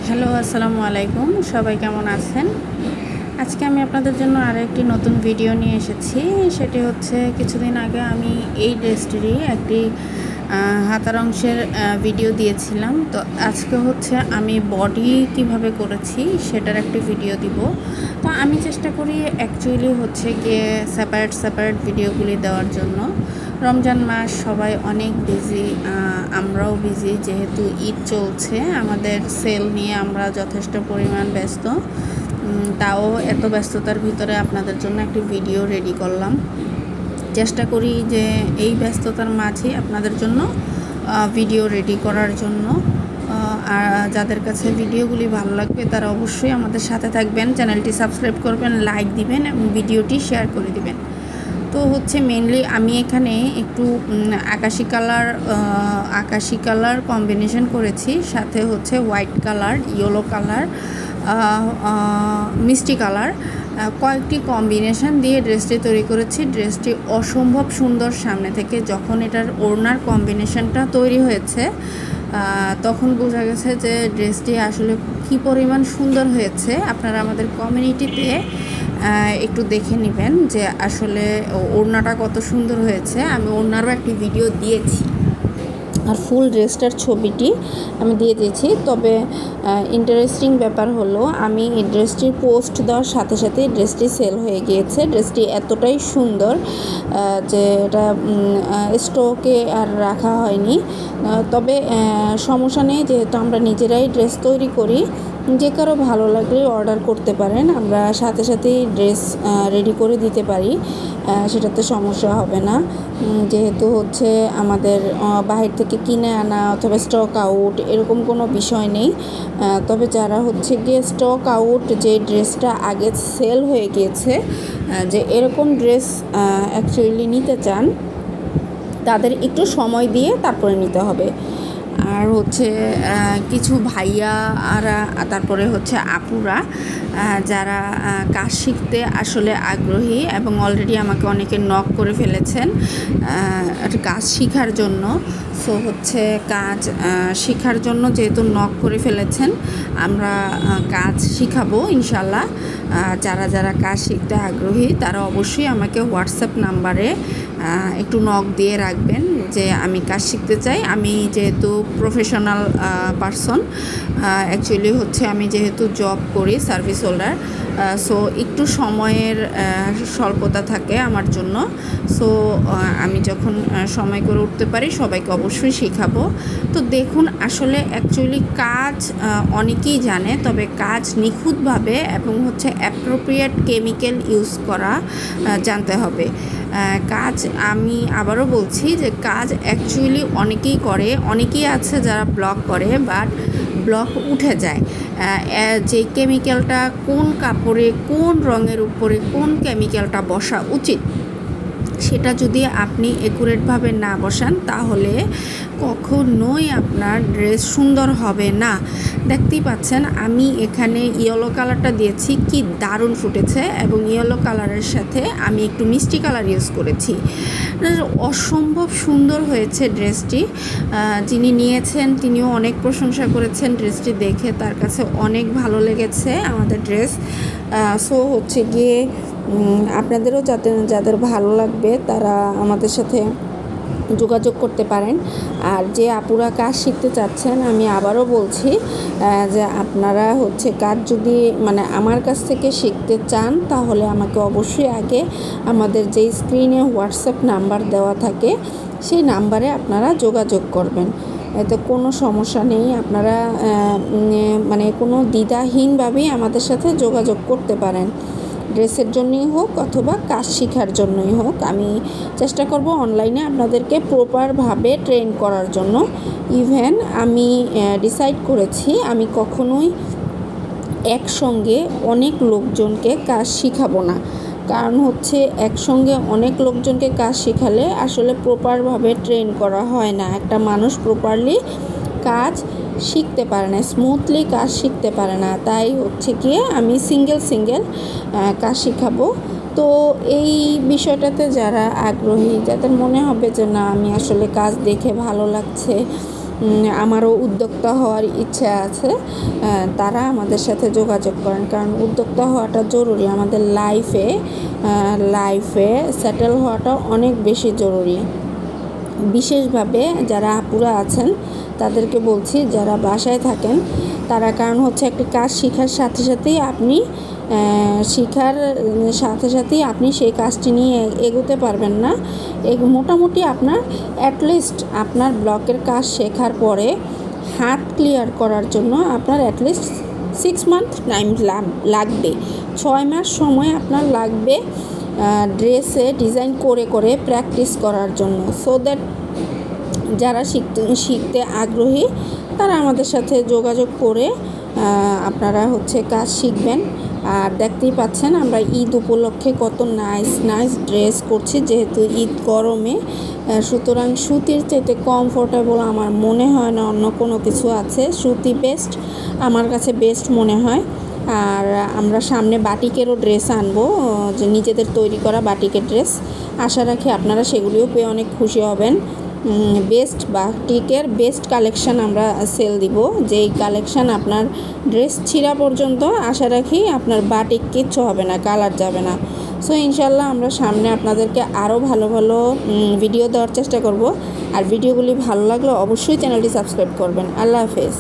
Hello, আসসালামু আলাইকুম। সবাই কেমন আছেন? আজকে আমি আপনাদের জন্য আরও একটি নতুন ভিডিও নিয়ে এসেছি। সেটি হচ্ছে কিছুদিন আগে আমি এই ড্রেসটিরই একটি হাতার অংশের ভিডিও দিয়েছিলাম। তো আজকে হচ্ছে আমি বডি কিভাবে করেছি সেটার একটি ভিডিও দিব। তো আমি চেষ্টা করি অ্যাকচুয়ালি হচ্ছে গিয়ে সেপারেট ভিডিওগুলি দেওয়ার জন্য। রমজান মাস, সবাই অনেক বিজি, আমরাও বিজি, যেহেতু ঈদ চলছে, আমাদের সেল নিয়ে আমরা যথেষ্ট পরিমাণ ব্যস্ত। তাও এত ব্যস্ততার ভিতরে আপনাদের জন্য একটি ভিডিও রেডি করলাম। চেষ্টা করি যে এই ব্যস্ততার মাঝে আপনাদের জন্য ভিডিও রেডি করার জন্য। আর যাদের কাছে ভিডিওগুলি ভালো লাগবে তারা অবশ্যই আমাদের সাথে থাকবেন, চ্যানেলটি সাবস্ক্রাইব করবেন, লাইক দিবেন এবং ভিডিওটি শেয়ার করে দিবেন। তো হচ্ছে মেনলি আমি এখানে একটু আকাশি কালার কম্বিনেশন করেছি, সাথে হচ্ছে হোয়াইট কালার, ইয়েলো কালার, মিষ্টি কালার, কয়েকটি কম্বিনেশন দিয়ে ড্রেসটি তৈরি করেছি। ড্রেসটি অসম্ভব সুন্দর। সামনে থেকে যখন এটার ওড়নার কম্বিনেশনটা তৈরি হয়েছে তখন বোঝা গেছে যে ড্রেসটি আসলে কী পরিমাণ সুন্দর হয়েছে। আপনারা আমাদের কমিউনিটিতে একটু দেখে নেবেন যে আসলে ওড়নাটা কত সুন্দর হয়েছে। আমি ওড়নারও একটি ভিডিও দিয়েছি, আর ফুল ড্রেসটার ছবিটি আমি দিয়ে দিয়েছি। তবে ইন্টারেস্টিং ব্যাপার হলো, আমি এই ড্রেসটির পোস্ট দেওয়ার সাথে সাথে ড্রেসটি সেল হয়ে গিয়েছে। ড্রেসটি এতটাই সুন্দর যে এটা স্টকে আর রাখা হয়নি। তবে সমস্যা নেই, যেহেতু আমরা নিজেরাই ড্রেস তৈরি করি, যে কারো ভালো লাগলে অর্ডার করতে পারেন। আমরা সাথে সাথেই ড্রেস রেডি করে দিতে পারি, সেটাতে সমস্যা হবে না। যেহেতু হচ্ছে আমাদের বাহির থেকে কিনে আনা অথবা স্টক আউট এরকম কোনো বিষয় নেই। তবে যারা হচ্ছে গিয়ে স্টক আউট, যে ড্রেসটা আগে সেল হয়ে গিয়েছে, যে এরকম ড্রেস অ্যাকচুয়ালি নিতে চান, তাদের একটু সময় দিয়ে তারপরে নিতে হবে। আর হচ্ছে কিছু ভাইয়া আর তারপরে হচ্ছে আপুরা যারা কাজ শিখতে আসলে আগ্রহী এবং অলরেডি আমাকে অনেকে নক করে ফেলেছেন কাজ শেখার জন্য। সো হচ্ছে কাজ শেখার জন্য যেহেতু নক করে ফেলেছেন, আমরা কাজ শিখাবো ইনশাল্লাহ। যারা যারা কাজ শিখতে আগ্রহী তারা অবশ্যই আমাকে হোয়াটসঅ্যাপ নাম্বারে একটু নক দিয়ে রাখবেন যে আমি কাজ শিখতে চাই। আমি যেহেতু প্রফেশনাল পারসন, অ্যাকচুয়ালি হচ্ছে আমি যেহেতু জব করি, সার্ভিস হোল্ডার, সো একটু সময়ের স্বল্পতা থাকে আমার জন্য। সো আমি যখন সময় করে উঠতে পারি সবাইকে অবশ্যই শেখাবো। তো দেখুন, আসলে অ্যাকচুয়ালি কাজ অনেকেই জানে, তবে কাজ নিখুঁতভাবে এবং হচ্ছে অ্যাপ্রোপ্রিয়েট কেমিক্যাল ইউজ করা জানতে হবে। কাজ, আমি আবারও বলছি যে কাজ অ্যাকচুয়ালি অনেকেই করে, অনেকেই আছে যারা ব্লক করে, বাট ব্লক উঠে যায়। যে কেমিক্যালটা কোন কাপড়ে, কোন রঙের উপরে কোন কেমিক্যালটা বসা উচিত, সেটা যদি আপনি একুরেটভাবে না বসান তাহলে কখনোই আপনার ড্রেস সুন্দর হবে না। দেখতেই পাচ্ছেন আমি এখানে ইয়েলো কালারটা দিয়েছি, কি দারুণ ফুটেছে, এবং ইয়েলো কালারের সাথে আমি একটু মিষ্টি কালার ইউজ করেছি। অসম্ভব সুন্দর হয়েছে ড্রেসটি। যিনি নিয়েছেন তিনিও অনেক প্রশংসা করেছেন ড্রেসটি দেখে, তার কাছে অনেক ভালো লেগেছে আমাদের ড্রেস। সো হচ্ছে গিয়ে আপনাদেরও যাদের ভালো লাগবে তারা আমাদের সাথে যোগাযোগ করতে পারেন। আর যে আপুরা কাজ শিখতে চাচ্ছেন, আমি আবারও বলছি যে আপনারা হচ্ছে কাজ যদি আমার কাছ থেকে শিখতে চান, তাহলে আমাকে অবশ্যই আগে আমাদের যে স্ক্রিনে হোয়াটসঅ্যাপ নাম্বার দেওয়া থাকে সেই নাম্বারে আপনারা যোগাযোগ করবেন। এতে কোনো সমস্যা নেই, আপনারা কোনো দ্বিধাহীনভাবেই আমাদের সাথে যোগাযোগ করতে পারেন। ড্রেসের জন্যই হোক অথবা কাজ শেখার জন্যই হোক, আমি চেষ্টা করব অনলাইনে আপনাদেরকে প্রপারভাবে ট্রেন করার জন্য। ইভেন আমি ডিসাইড করেছি আমি কখনোই একসঙ্গে অনেক লোকজনকে কাজ শেখাবো না। কারণ হচ্ছে একসঙ্গে অনেক লোকজনকে কাজ শেখালে আসলে প্রপারভাবে ট্রেন করা হয় না। একটা মানুষ প্রপারলি কাজ শিখতে পারে না, স্মুথলি কাজ শিখতে পারে না। তাই হচ্ছে গিয়ে আমি সিঙ্গেল কাজ শেখাবো। তো এই বিষয়টাতে যারা আগ্রহী, যাদের মনে হবে যে না আমি আসলে কাজ দেখে ভালো লাগছে, আমারও উদ্যোক্তা হওয়ার ইচ্ছা আছে, তারা আমাদের সাথে যোগাযোগ করেন, কারণ উদ্যোক্তা হওয়াটা জরুরি আমাদের লাইফে সেটেল হওয়াটা অনেক বেশি জরুরি। বিশেষভাবে যারা আপুরা আছেন তাদেরকে বলছি, যারা বাসায় থাকেন তারা, কারণ হচ্ছে একটি কাজ শেখার সাথে সাথেই আপনি সেই কাজটি নিয়ে এগোতে পারবেন না। মোটামুটি আপনার অ্যাটলিস্ট আপনার ব্লকের কাজ শেখার পরে হাত ক্লিয়ার করার জন্য আপনার অ্যাটলিস্ট 6 মান্থ টাইম লাগবে, 6 মাস সময় আপনার লাগবে ড্রেসে ডিজাইন করে প্র্যাকটিস করার জন্য। সো দ্যাট যারা শিখতে আগ্রহী তারা আমাদের সাথে যোগাযোগ করে আপনারা হচ্ছে কাজ শিখবেন। আর দেখতেই পাচ্ছেন আমরা ঈদ উপলক্ষে কত নাইস ড্রেস করছি, যেহেতু ঈদ গরমে, সুতরাং সুতির চাইতে কমফোর্টেবল আমার মনে হয় না অন্য কোনো কিছু আছে। সুতি বেস্ট, আমার কাছে বেস্ট মনে হয়। আর আমরা সামনে বাটিকেরও ড্রেস আনবো, যে নিজেদের তৈরি করা বাটিকের ড্রেস। আশা রাখি আপনারা সেগুলিও পেয়ে অনেক খুশি হবেন। বাটিকের বেস্ট কালেকশান আমরা সেল দিব, যেই কালেকশান আপনার ড্রেস ছিঁড়া পর্যন্ত আশা রাখি আপনার বাটিক কিচ্ছু হবে না, কালার যাবে না। সো ইনশাল্লাহ আমরা সামনে আপনাদেরকে আরও ভালো ভিডিও দেওয়ার চেষ্টা করব। আর ভিডিওগুলি ভালো লাগলে অবশ্যই চ্যানেলটি সাবস্ক্রাইব করবেন। আল্লাহ হাফেজ।